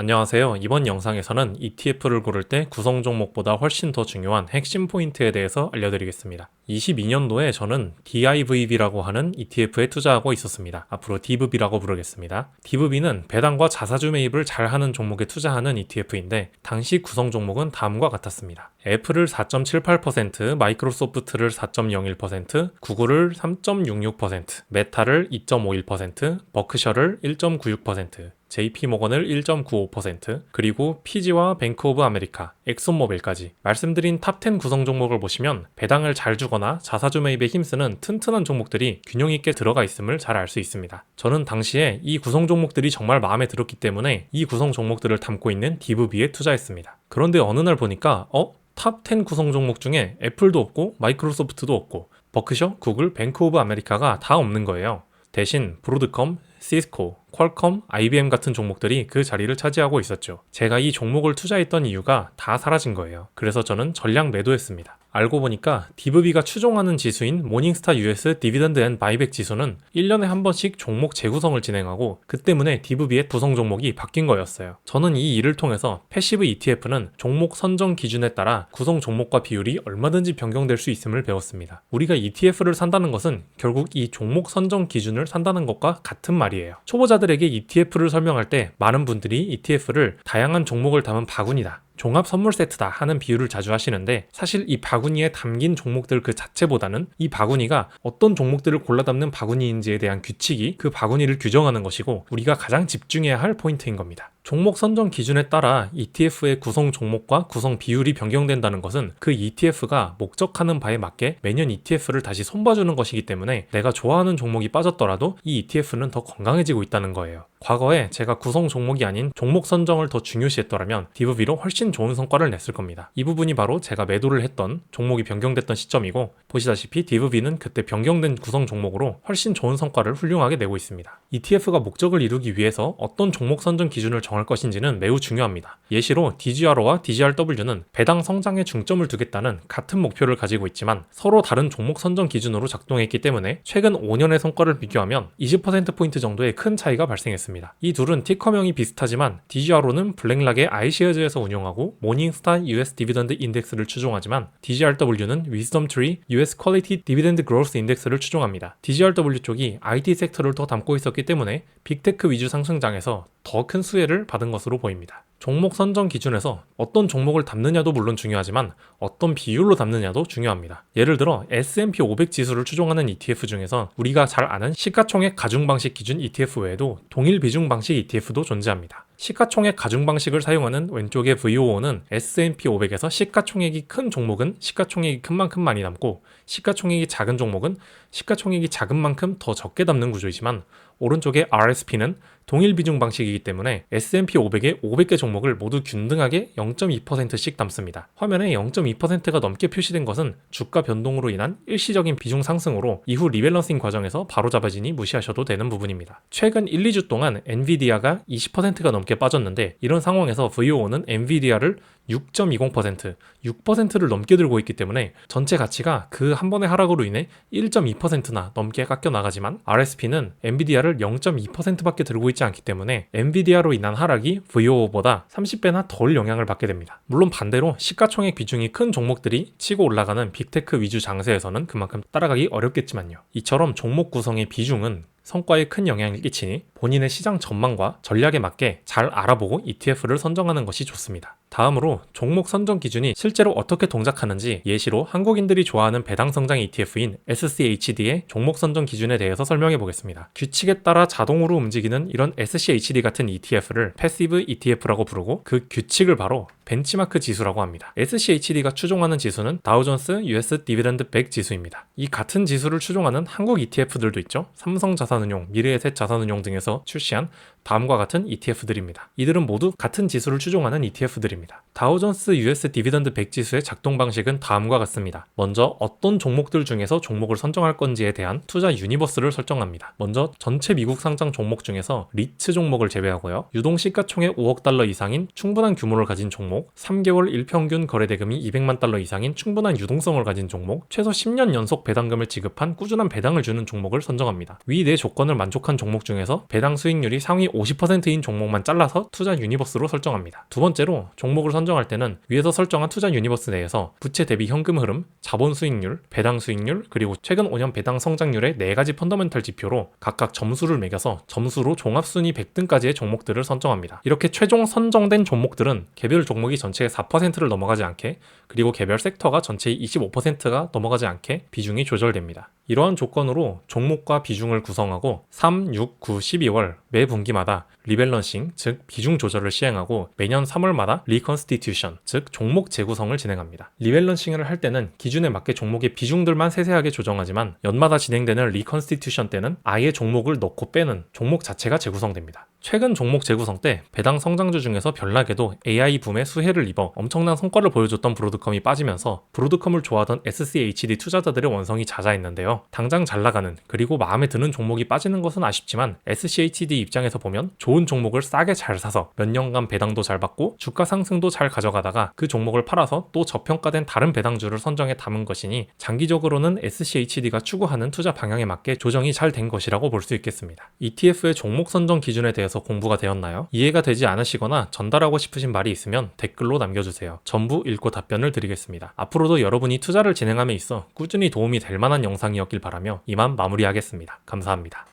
안녕하세요. 이번 영상에서는 ETF를 고를 때 구성 종목보다 훨씬 더 중요한 핵심 포인트에 대해서 알려드리겠습니다. 22년도에 저는 DIVB라고 하는 ETF에 투자하고 있었습니다. 앞으로 DVB라고 부르겠습니다. DVB는 배당과 자사주 매입을 잘하는 종목에 투자하는 ETF인데 당시 구성 종목은 다음과 같았습니다. 애플을 4.78%, 마이크로소프트를 4.01%, 구글을 3.66%, 메타를 2.51%, 버크셔를 1.96%, JP모건을 1.95%, 그리고 피지와 뱅크 오브 아메리카, 엑손모빌까지 말씀드린 탑10 구성 종목을 보시면 배당을 잘 주거나 자사주 매입에 힘쓰는 튼튼한 종목들이 균형 있게 들어가 있음을 잘 알 수 있습니다. 저는 당시에 이 구성 종목들이 정말 마음에 들었기 때문에 이 구성 종목들을 담고 있는 DVB에 투자했습니다. 그런데 어느 날 보니까 탑10 구성 종목 중에 애플도 없고 마이크로소프트도 없고 버크셔, 구글, 뱅크 오브 아메리카가 다 없는 거예요. 대신 브로드컴, 시스코, 퀄컴, IBM 같은 종목들이 그 자리를 차지하고 있었죠. 제가 이 종목을 투자했던 이유가 다 사라진 거예요. 그래서 저는 전량 매도했습니다. 알고 보니까 DVB가 추종하는 지수인 모닝스타 US 디비던드 앤 바이백 지수는 1년에 한 번씩 종목 재구성을 진행하고 그 때문에 DVB의 구성 종목이 바뀐 거였어요. 저는 이 일을 통해서 패시브 ETF는 종목 선정 기준에 따라 구성 종목과 비율이 얼마든지 변경될 수 있음을 배웠습니다. 우리가 ETF를 산다는 것은 결국 이 종목 선정 기준을 산다는 것과 같은 말이에요. 초보자들에게 ETF를 설명할 때 많은 분들이 ETF를 다양한 종목을 담은 바구니다, 종합 선물 세트다 하는 비유를 자주 하시는데 사실 이 바구니에 담긴 종목들 그 자체보다는 이 바구니가 어떤 종목들을 골라 담는 바구니인지에 대한 규칙이 그 바구니를 규정하는 것이고 우리가 가장 집중해야 할 포인트인 겁니다. 종목 선정 기준에 따라 ETF의 구성 종목과 구성 비율이 변경된다는 것은 그 ETF가 목적하는 바에 맞게 매년 ETF를 다시 손봐주는 것이기 때문에 내가 좋아하는 종목이 빠졌더라도 이 ETF는 더 건강해지고 있다는 거예요. 과거에 제가 구성 종목이 아닌 종목 선정을 더 중요시했더라면 DVB로 훨씬 좋은 성과를 냈을 겁니다. 이 부분이 바로 제가 매도를 했던 종목이 변경됐던 시점이고 보시다시피 DVB는 그때 변경된 구성 종목으로 훨씬 좋은 성과를 훌륭하게 내고 있습니다. ETF가 목적을 이루기 위해서 어떤 종목 선정 기준을 정할 것인지는 매우 중요합니다. 예시로 DGRO와 DGRW는 배당 성장에 중점을 두겠다는 같은 목표를 가지고 있지만 서로 다른 종목 선정 기준으로 작동했기 때문에 최근 5년의 성과를 비교하면 20%포인트 정도의 큰 차이가 발생했습니다. 이 둘은 티커명이 비슷하지만 DGRO는 블랙락의 iShares에서 운용하고 모닝스타 US 디비던드 인덱스를 추종하지만 DGRW는 위즈덤 트리 US 퀄리티 디비던드 그로스 인덱스를 추종합니다. DGRW 쪽이 IT 섹터를 더 담고 있었기 때문에 빅테크 위주 상승장에서 더 큰 수혜를 받은 것으로 보입니다. 종목 선정 기준에서 어떤 종목을 담느냐도 물론 중요하지만 어떤 비율로 담느냐도 중요합니다. 예를 들어 S&P 500 지수를 추종하는 ETF 중에서 우리가 잘 아는 시가총액 가중 방식 기준 ETF 외에도 동일 비중 방식 ETF도 존재합니다. 시가총액 가중 방식을 사용하는 왼쪽의 VOO는 S&P 500에서 시가총액이 큰 종목은 시가총액이 큰 만큼 많이 담고 시가총액이 작은 종목은 시가총액이 작은 만큼 더 적게 담는 구조이지만 오른쪽의 RSP는 동일 비중 방식이기 때문에 S&P 500의 500개 종목을 모두 균등하게 0.2%씩 담습니다. 화면에 0.2%가 넘게 표시된 것은 주가 변동으로 인한 일시적인 비중 상승으로 이후 리밸런싱 과정에서 바로잡아지니 무시하셔도 되는 부분입니다. 최근 1, 2주 동안 엔비디아가 20%가 넘게 빠졌는데 이런 상황에서 VOO는 엔비디아를 6.20%, 6%를 넘게 들고 있기 때문에 전체 가치가 그 한 번의 하락으로 인해 1.2%나 넘게 깎여 나가지만 RSP는 엔비디아를 0.2%밖에 들고 있지 않기 때문에 엔비디아로 인한 하락이 VOO보다 30배나 덜 영향을 받게 됩니다. 물론 반대로 시가총액 비중이 큰 종목들이 치고 올라가는 빅테크 위주 장세에서는 그만큼 따라가기 어렵겠지만요. 이처럼 종목 구성의 비중은 성과에 큰 영향을 끼치니 본인의 시장 전망과 전략에 맞게 잘 알아보고 ETF를 선정하는 것이 좋습니다. 다음으로 종목 선정 기준이 실제로 어떻게 동작하는지 예시로 한국인들이 좋아하는 배당 성장 ETF인 SCHD의 종목 선정 기준에 대해서 설명해 보겠습니다. 규칙에 따라 자동으로 움직이는 이런 SCHD 같은 ETF를 패시브 ETF라고 부르고 그 규칙을 바로 벤치마크 지수라고 합니다. SCHD가 추종하는 지수는 다우존스 US 디비던드 100 지수입니다. 이 같은 지수를 추종하는 한국 ETF들도 있죠. 삼성자산운용, 미래에셋자산운용 등에서 출시한 다음과 같은 ETF들입니다. 이들은 모두 같은 지수를 추종하는 ETF들입니다. 다우존스 US 디비던드 100 지수의 작동 방식은 다음과 같습니다. 먼저 어떤 종목들 중에서 종목을 선정할 건지에 대한 투자 유니버스를 설정합니다. 먼저 전체 미국 상장 종목 중에서 리츠 종목을 제외하고요. 유동 시가총액 5억 달러 이상인 충분한 규모를 가진 종목, 3개월 일평균 거래대금이 200만 달러 이상인 충분한 유동성을 가진 종목, 최소 10년 연속 배당금을 지급한 꾸준한 배당을 주는 종목을 선정합니다. 위 네 조건을 만족한 종목 중에서 배당 수익률이 상위 50%인 종목만 잘라서 투자 유니버스로 설정합니다. 두 번째로 종목을 선정할 때는 위에서 설정한 투자 유니버스 내에서 부채 대비 현금 흐름, 자본 수익률, 배당 수익률, 그리고 최근 5년 배당 성장률의 4가지 펀더멘털 지표로 각각 점수를 매겨서 점수로 종합순위 100등까지의 종목들을 선정합니다. 이렇게 최종 선정된 종목들은 개별 종목이 전체의 4%를 넘어가지 않게, 그리고 개별 섹터가 전체의 25%가 넘어가지 않게 비중이 조절됩니다. 이러한 조건으로 종목과 비중을 구성하고 3, 6, 9, 12월 매 분기마다 리밸런싱, 즉 비중 조절을 시행하고 매년 3월마다 리컨스티튜션, 즉 종목 재구성을 진행합니다. 리밸런싱을 할 때는 기준에 맞게 종목의 비중들만 세세하게 조정하지만 연마다 진행되는 리컨스티튜션 때는 아예 종목을 넣고 빼는 종목 자체가 재구성됩니다. 최근 종목 재구성 때 배당 성장주 중에서 별나게도 AI 붐의 수혜를 입어 엄청난 성과를 보여줬던 브로드컴이 빠지면서 브로드컴을 좋아하던 SCHD 투자자들의 원성이 잦아있는데요. 당장 잘 나가는, 그리고 마음에 드는 종목이 빠지는 것은 아쉽지만 SCHD 입장에서 보면 좋은 종목을 싸게 잘 사서 몇 년간 배당도 잘 받고 주가 상승도 잘 가져가다가 그 종목을 팔아서 또 저평가된 다른 배당주를 선정해 담은 것이니 장기적으로는 SCHD가 추구하는 투자 방향에 맞게 조정이 잘 된 것이라고 볼 수 있겠습니다. ETF의 종목 선정 기준에 대해서 공부가 되었나요? 이해가 되지 않으시거나 전달하고 싶으신 말이 있으면 댓글로 남겨주세요. 전부 읽고 답변을 드리겠습니다. 앞으로도 여러분이 투자를 진행함에 있어 꾸준히 도움이 될 만한 영상이었길 바라며 이만 마무리하겠습니다. 감사합니다.